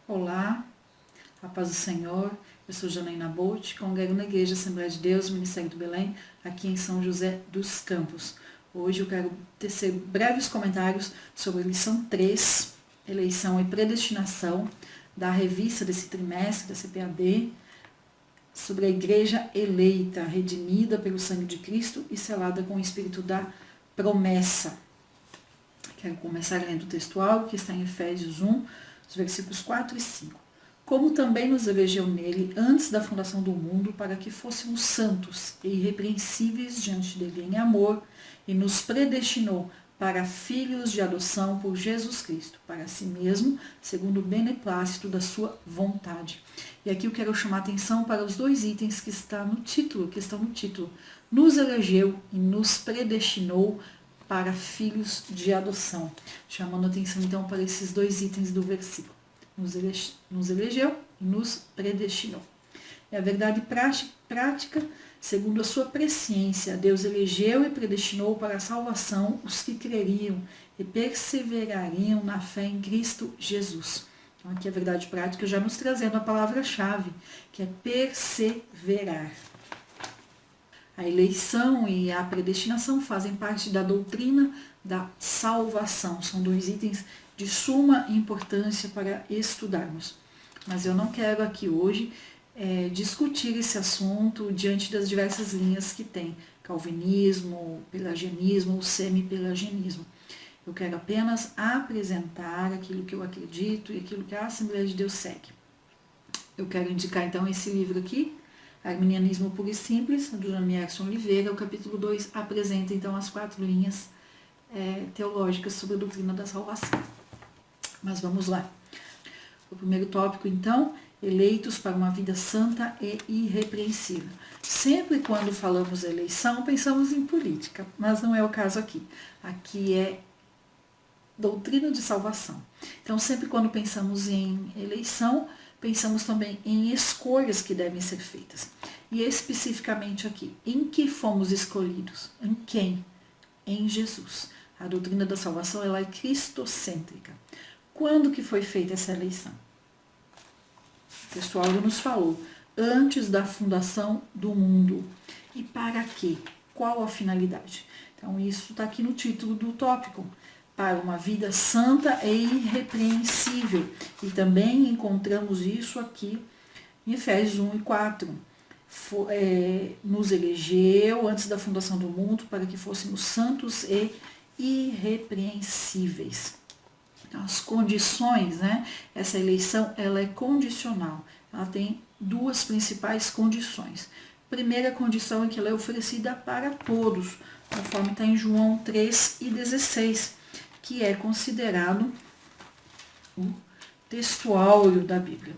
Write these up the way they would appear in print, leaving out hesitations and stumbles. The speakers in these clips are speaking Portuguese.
Olá, a paz do Senhor. Eu sou Janaína Bolt, congrego na Igreja Assembleia de Deus, Ministério do Belém, aqui em São José dos Campos. Hoje eu quero tecer breves comentários sobre a lição 3, eleição e predestinação, da revista desse trimestre, da CPAD, sobre a Igreja eleita, redimida pelo sangue de Cristo e selada com o Espírito da promessa. Quero começar lendo o textual, que está em Efésios 1, os versículos 4 e 5. Como também nos elegeu nele antes da fundação do mundo, para que fôssemos santos e irrepreensíveis diante dele em amor, e nos predestinou para filhos de adoção por Jesus Cristo, para si mesmo, segundo o beneplácito da sua vontade. E aqui eu quero chamar a atenção para os dois itens que estão no título. Nos elegeu e nos predestinou para filhos de adoção. Chamando a atenção então para esses dois itens do versículo. Nos elegeu e nos predestinou. É a verdade prática, segundo a sua presciência, Deus elegeu e predestinou para a salvação os que creriam e perseverariam na fé em Cristo Jesus. Então aqui a verdade prática já nos trazendo a palavra-chave, que é perseverar. A eleição e a predestinação fazem parte da doutrina da salvação. São dois itens de suma importância para estudarmos. Mas eu não quero aqui hoje discutir esse assunto diante das diversas linhas que tem. Calvinismo, pelagianismo, semi-pelagianismo. Eu quero apenas apresentar aquilo que eu acredito e aquilo que a Assembleia de Deus segue. Eu quero indicar então esse livro aqui, Arminianismo Puro e Simples, do Emerson Oliveira. O capítulo 2 apresenta então as 4 linhas teológicas sobre a doutrina da salvação. Mas vamos lá. O primeiro tópico então, eleitos para uma vida santa e irrepreensível. Sempre quando falamos eleição, pensamos em política, mas não é o caso aqui. Aqui é doutrina de salvação. Então sempre quando pensamos em eleição, pensamos também em escolhas que devem ser feitas. E especificamente aqui, em que fomos escolhidos? Em quem? Em Jesus. A doutrina da salvação ela é cristocêntrica. Quando que foi feita essa eleição? O textual nos falou, antes da fundação do mundo. E para quê? Qual a finalidade? Então isso está aqui no título do tópico. Para uma vida santa e irrepreensível. E também encontramos isso aqui em Efésios 1 e 4. Nos elegeu antes da fundação do mundo para que fôssemos santos e irrepreensíveis. Então, as condições, essa eleição ela é condicional. Ela tem 2 principais condições. Primeira condição é que ela é oferecida para todos, conforme está em João 3:16. Que é considerado o textuário da Bíblia.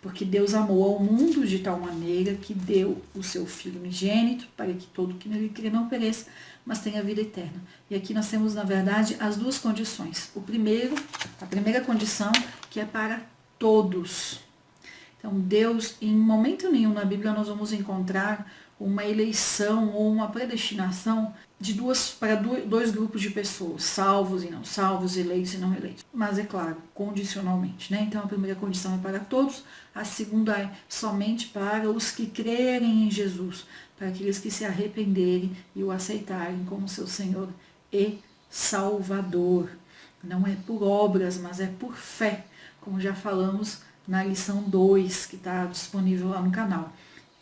Porque Deus amou ao mundo de tal maneira que deu o seu Filho unigênito para que todo que nele crê não pereça, mas tenha vida eterna. E aqui nós temos, na verdade, as 2 condições. A primeira condição, que é para todos. Então, Deus, em momento nenhum na Bíblia nós vamos encontrar uma eleição ou uma predestinação para 2 grupos de pessoas, salvos e não salvos, eleitos e não eleitos. Mas é claro, condicionalmente, Então a primeira condição é para todos, a segunda é somente para os que crerem em Jesus, para aqueles que se arrependerem e o aceitarem como seu Senhor e Salvador. Não é por obras, mas é por fé, como já falamos na lição 2, que está disponível lá no canal.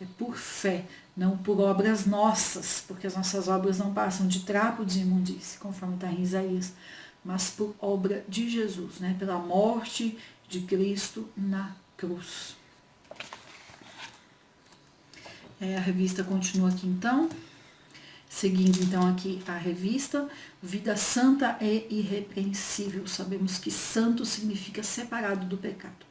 É por fé, não por obras nossas, porque as nossas obras não passam de trapo de imundície, conforme está em Isaías, mas por obra de Jesus, pela morte de Cristo na cruz. A revista continua aqui então, seguindo então aqui a revista, vida santa e irrepreensível. Sabemos que santo significa separado do pecado.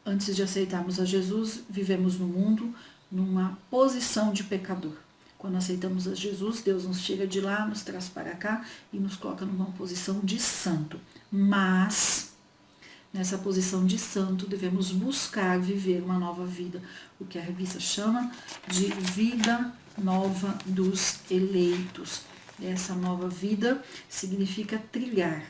Antes de aceitarmos a Jesus, vivemos no mundo numa posição de pecador. Quando aceitamos a Jesus, Deus nos tira de lá, nos traz para cá e nos coloca numa posição de santo. Mas, nessa posição de santo, devemos buscar viver uma nova vida, o que a revista chama de vida nova dos eleitos. Essa nova vida significa trilhar,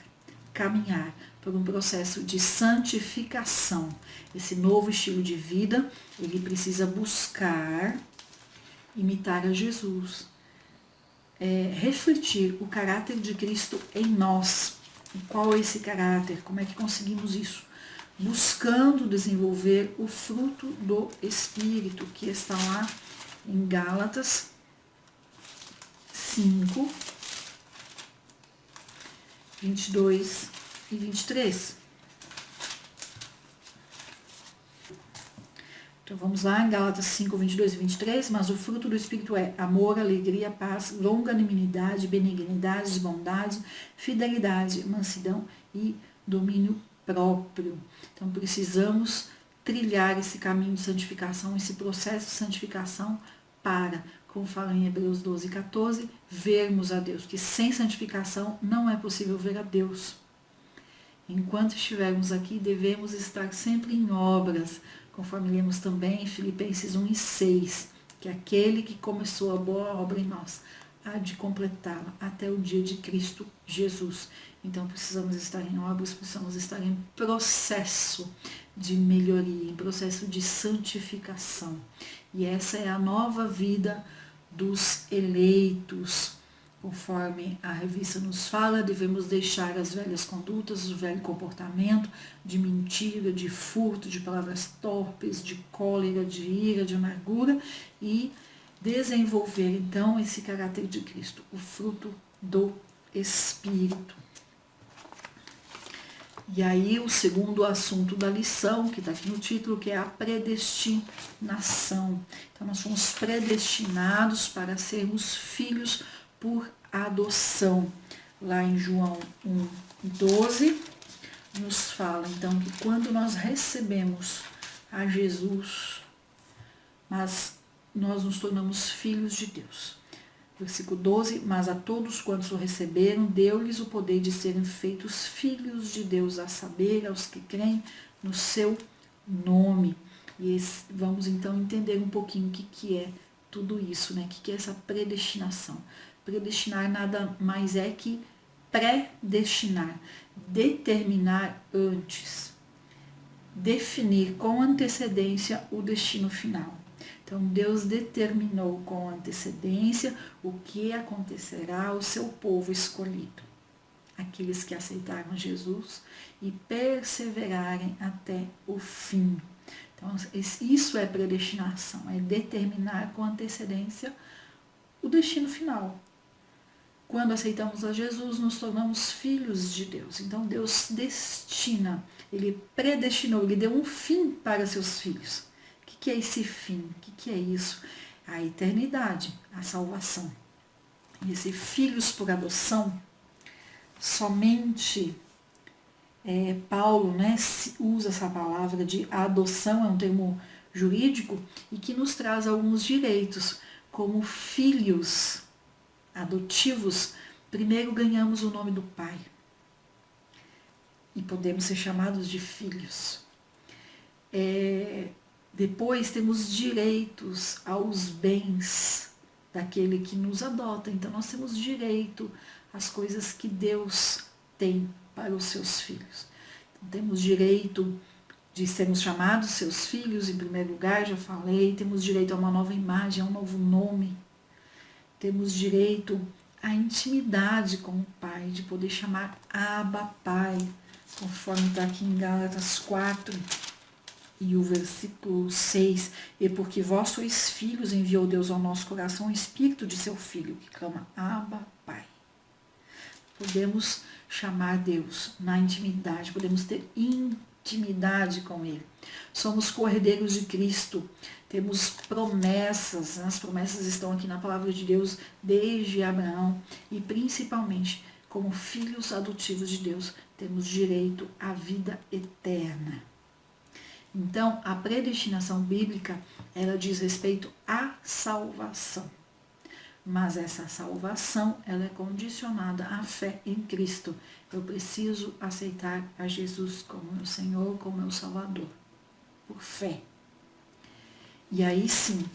caminhar por um processo de santificação. Esse novo estilo de vida, ele precisa buscar imitar a Jesus, refletir o caráter de Cristo em nós. E qual é esse caráter? Como é que conseguimos isso? Buscando desenvolver o fruto do Espírito, que está lá em Gálatas 5, 22 e 23. Então vamos lá, em Gálatas 5, 22 e 23, mas o fruto do Espírito é amor, alegria, paz, longanimidade, benignidade, bondade, fidelidade, mansidão e domínio próprio. Então precisamos trilhar esse caminho de santificação, esse processo de santificação para, como fala em Hebreus 12, 14, vermos a Deus, que sem santificação não é possível ver a Deus. Enquanto estivermos aqui, devemos estar sempre em obras, conforme lemos também em Filipenses 1 e 6, que aquele que começou a boa obra em nós há de completá-la até o dia de Cristo Jesus. Então precisamos estar em obras, precisamos estar em processo de melhoria, em processo de santificação. E essa é a nova vida dos eleitos. Conforme a revista nos fala, devemos deixar as velhas condutas, o velho comportamento de mentira, de furto, de palavras torpes, de cólera, de ira, de amargura e desenvolver então esse caráter de Cristo, o fruto do Espírito. E aí o segundo assunto da lição, que está aqui no título, que é a predestinação. Então nós fomos predestinados para sermos filhos por adoção. Lá em João 1:12 nos fala então que quando nós recebemos a Jesus, mas nós nos tornamos filhos de Deus. Versículo 12, mas a todos quantos o receberam, deu-lhes o poder de serem feitos filhos de Deus, a saber, aos que creem no seu nome. E vamos então entender um pouquinho o que é tudo isso, né? O que é essa predestinação. Predestinar nada mais é que predestinar, determinar antes, definir com antecedência o destino final. Então, Deus determinou com antecedência o que acontecerá ao seu povo escolhido, aqueles que aceitaram Jesus e perseverarem até o fim. Então, isso é predestinação, é determinar com antecedência o destino final. Quando aceitamos a Jesus, nos tornamos filhos de Deus. Então, Deus destina, Ele predestinou, Ele deu um fim para seus filhos. O que é esse fim? O que é isso? A eternidade, a salvação. E esse filhos por adoção, somente Paulo, né, usa essa palavra de adoção, é um termo jurídico, e que nos traz alguns direitos, como filhos adotivos. Primeiro ganhamos o nome do Pai, e podemos ser chamados de filhos. Depois temos direitos aos bens daquele que nos adota. Então nós temos direito às coisas que Deus tem para os seus filhos. Então, temos direito de sermos chamados seus filhos, em primeiro lugar, já falei. Temos direito a uma nova imagem, a um novo nome. Temos direito à intimidade com o Pai, de poder chamar Abba Pai, conforme está aqui em Gálatas 4. E o versículo 6, e porque vós sois filhos, enviou Deus ao nosso coração o Espírito de seu Filho, que clama, Abba, Pai. Podemos chamar Deus na intimidade, podemos ter intimidade com Ele. Somos co-herdeiros de Cristo, temos promessas, as promessas estão aqui na palavra de Deus desde Abraão, e principalmente, como filhos adotivos de Deus, temos direito à vida eterna. Então, a predestinação bíblica, ela diz respeito à salvação. Mas essa salvação, ela é condicionada à fé em Cristo. Eu preciso aceitar a Jesus como meu Senhor, como meu Salvador, por fé. E aí sim,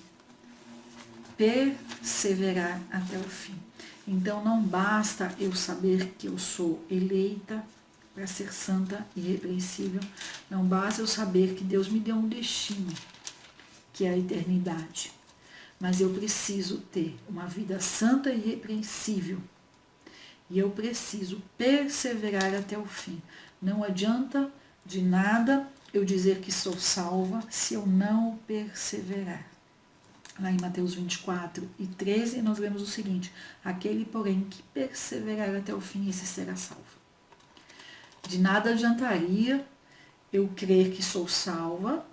perseverar até o fim. Então, não basta eu saber que eu sou eleita, para ser santa e irrepreensível. Não basta eu saber que Deus me deu um destino, que é a eternidade. Mas eu preciso ter uma vida santa e irrepreensível. E eu preciso perseverar até o fim. Não adianta de nada eu dizer que sou salva se eu não perseverar. Lá em Mateus 24:13, nós lemos o seguinte: aquele, porém, que perseverar até o fim, esse será salvo. De nada adiantaria eu crer que sou salva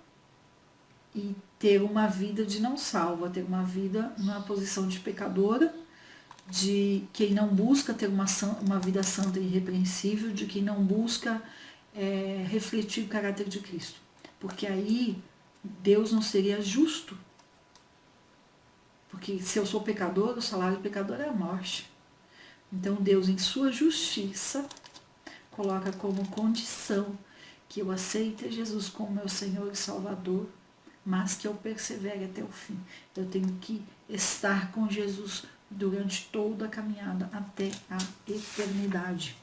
e ter uma vida de não salva, ter uma vida numa posição de pecadora, de quem não busca ter uma vida santa e irrepreensível, de quem não busca refletir o caráter de Cristo. Porque aí Deus não seria justo. Porque se eu sou pecador, o salário do pecador é a morte. Então Deus, em sua justiça, coloca como condição que eu aceite Jesus como meu Senhor e Salvador, mas que eu persevere até o fim. Eu tenho que estar com Jesus durante toda a caminhada até a eternidade.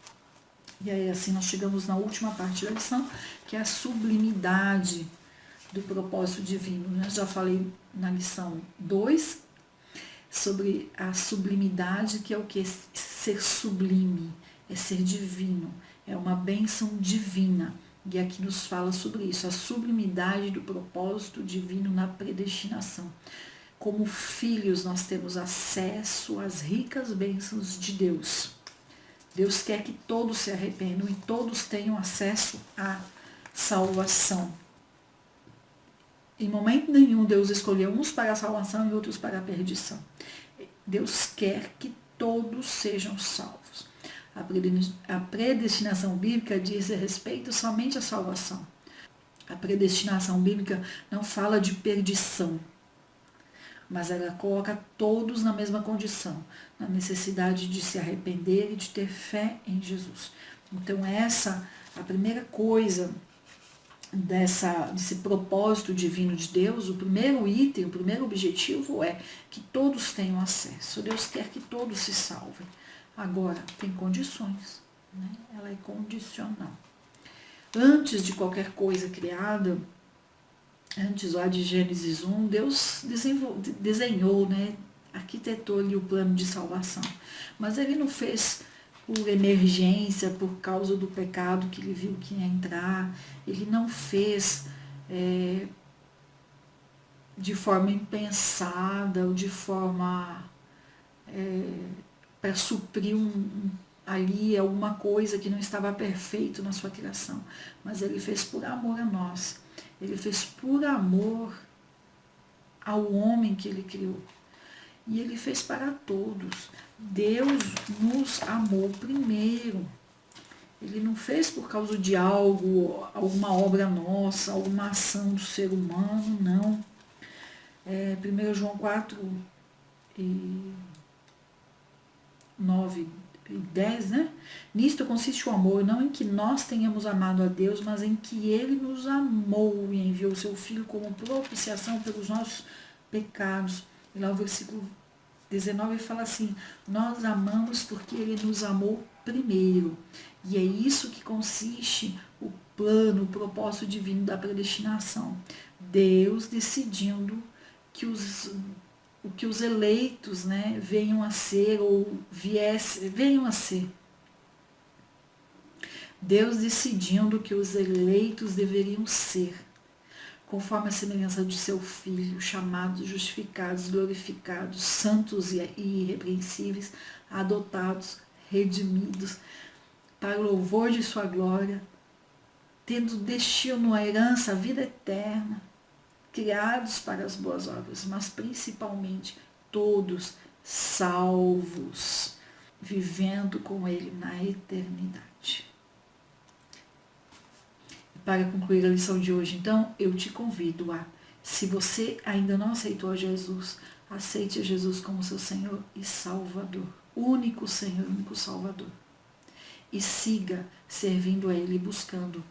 E aí assim nós chegamos na última parte da lição, que é a sublimidade do propósito divino. Eu já falei na lição 2 sobre a sublimidade, que é o que? Ser sublime, é ser divino, é uma bênção divina. E aqui nos fala sobre isso, a sublimidade do propósito divino na predestinação. Como filhos, nós temos acesso às ricas bênçãos de Deus. Deus quer que todos se arrependam e todos tenham acesso à salvação. Em momento nenhum Deus escolheu uns para a salvação e outros para a perdição. Deus quer que todos sejam salvos. A predestinação bíblica diz respeito somente à salvação. A predestinação bíblica não fala de perdição, mas ela coloca todos na mesma condição, na necessidade de se arrepender e de ter fé em Jesus. Então essa, a primeira coisa desse propósito divino de Deus, o primeiro item, o primeiro objetivo é que todos tenham acesso. Deus quer que todos se salvem. Agora, tem condições, né? Ela é condicional. Antes de qualquer coisa criada, antes lá de Gênesis 1, Deus desenhou, né? Arquitetou ali o plano de salvação. Mas ele não fez por emergência, por causa do pecado que ele viu que ia entrar. Ele não fez de forma impensada ou de forma para suprir ali alguma coisa que não estava perfeito na sua criação. Mas ele fez por amor a nós. Ele fez por amor ao homem que ele criou. E ele fez para todos. Deus nos amou primeiro. Ele não fez por causa de algo, alguma obra nossa, alguma ação do ser humano, não. 1 João 4:9-10, né? Nisto consiste o amor, não em que nós tenhamos amado a Deus, mas em que Ele nos amou e enviou o seu Filho como propiciação pelos nossos pecados. E lá o versículo 19 fala assim: nós amamos porque Ele nos amou primeiro. E é isso que consiste o plano, o propósito divino da predestinação. Deus decidindo que os eleitos, né, venham a ser ou venham a ser. Deus decidindo que os eleitos deveriam ser, conforme a semelhança de seu Filho, chamados, justificados, glorificados, santos e irrepreensíveis, adotados, redimidos, para o louvor de sua glória, tendo destino a herança, a vida eterna, criados para as boas obras, mas principalmente todos salvos, vivendo com Ele na eternidade. Para concluir a lição de hoje, então, eu te convido a, se você ainda não aceitou a Jesus, aceite a Jesus como seu Senhor e Salvador, único Senhor, único Salvador. E siga servindo a Ele, buscando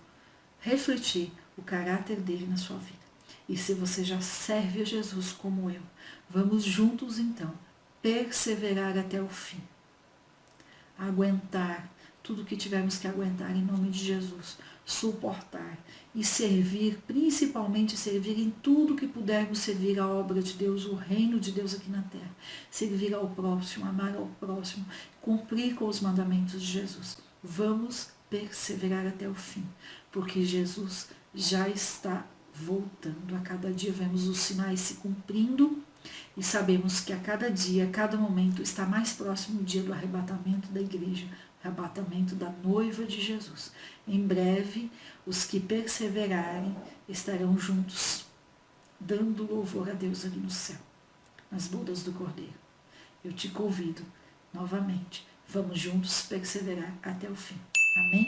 refletir o caráter dele na sua vida. E se você já serve a Jesus como eu, vamos juntos então perseverar até o fim. Aguentar tudo que tivermos que aguentar em nome de Jesus, suportar e servir, principalmente servir em tudo que pudermos servir a obra de Deus, o reino de Deus aqui na terra, servir ao próximo, amar ao próximo, cumprir com os mandamentos de Jesus. Vamos perseverar até o fim, porque Jesus já está voltando. A cada dia vemos os sinais se cumprindo e sabemos que a cada dia, a cada momento está mais próximo o dia do arrebatamento da igreja, arrebatamento da noiva de Jesus. Em breve, os que perseverarem estarão juntos, dando louvor a Deus ali no céu, nas bodas do Cordeiro. Eu te convido novamente, vamos juntos perseverar até o fim. Amém?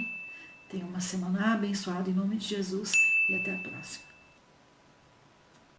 Tenha uma semana abençoada em nome de Jesus e até a próxima.